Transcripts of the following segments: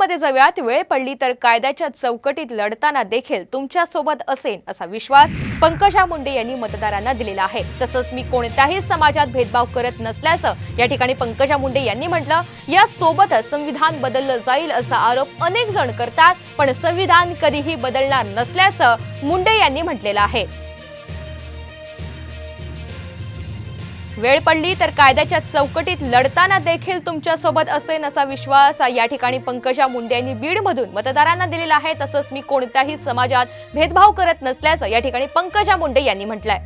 चर्चेमध्ये जाऊयात। वेळ पडली तर कायद्याच्या चौकटीत लढताना देखील तुमच्या सोबत असेन असा विश्वास पंकजा मुंडे यांनी मतदारांना दिलेला आहे। तसंच मी कोणत्याही समाजात भेदभाव करत नसल्याचं या ठिकाणी पंकजा मुंडे यांनी म्हटलं। या सोबतच संविधान बदललं जाईल असा आरोप अनेक जण करतात, पण संविधान कधीही बदलणार नसल्याचं मुंडे यांनी म्हटलेलं आहे। वेळ पडली तर कायद्याच्या चौकटीत लढताना देखील तुमच्या सोबत असेन असा विश्वास या ठिकाणी पंकजा मुंडे यांनी बीडमधून मतदारांना दिलेला आहे। तसंच मी कोणत्याही समाजात भेदभाव करत नसल्याचं या ठिकाणी पंकजा मुंडे यांनी म्हटलंय।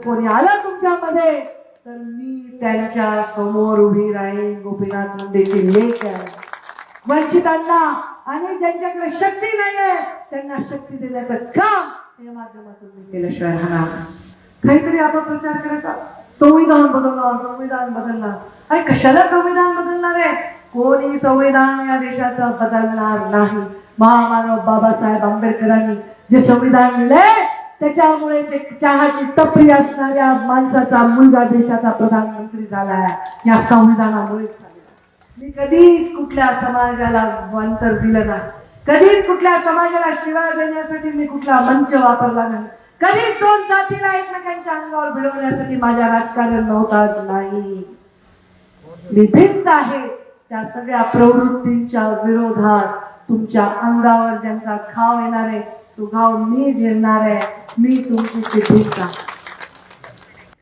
कोणी आला तुमच्यामध्ये तर मी त्यांच्या समोर उभी राहीन। गोपीनाथ मुंडेची लेख आहे। वंचितांना आणि ज्यांच्याकडे शक्ती नाहीये त्यांना शक्ती देण्याचं काम या माध्यमातून मी केल्याशिवाय राहणार। काहीतरी आपण प्रचार करायचा, संविधान बदलणार। अरे कशाला संविधान बदलणार आहे? कोणी संविधान या देशाचं बदलणार नाही। महामानव बाबासाहेब आंबेडकरांनी जे संविधान लिहिले त्याच्यामुळे ते चहाची टपरी असणाऱ्या माणसाचा मुलगा देशाचा प्रधानमंत्री झालाय, या संविधानामुळेच झालेला। मी कधीच कुठल्या समाजाला अंतर दिलं नाही, कधीच कुठल्या समाजाला शिवाय देण्यासाठी मी कुठला मंच वापरला नाही, कधीच दोन जातीला एकमेकांच्या अंगावर भिडवण्यासाठी माझ्या राजकारण नव्हताच नाही। मी भिन्न आहे त्या सगळ्या प्रवृत्तींच्या विरोधात तुमच्या अंगावर ज्यांचा घाव येणार आहे तो घाव मी झेलणार आहे। मी तुमची भिन्न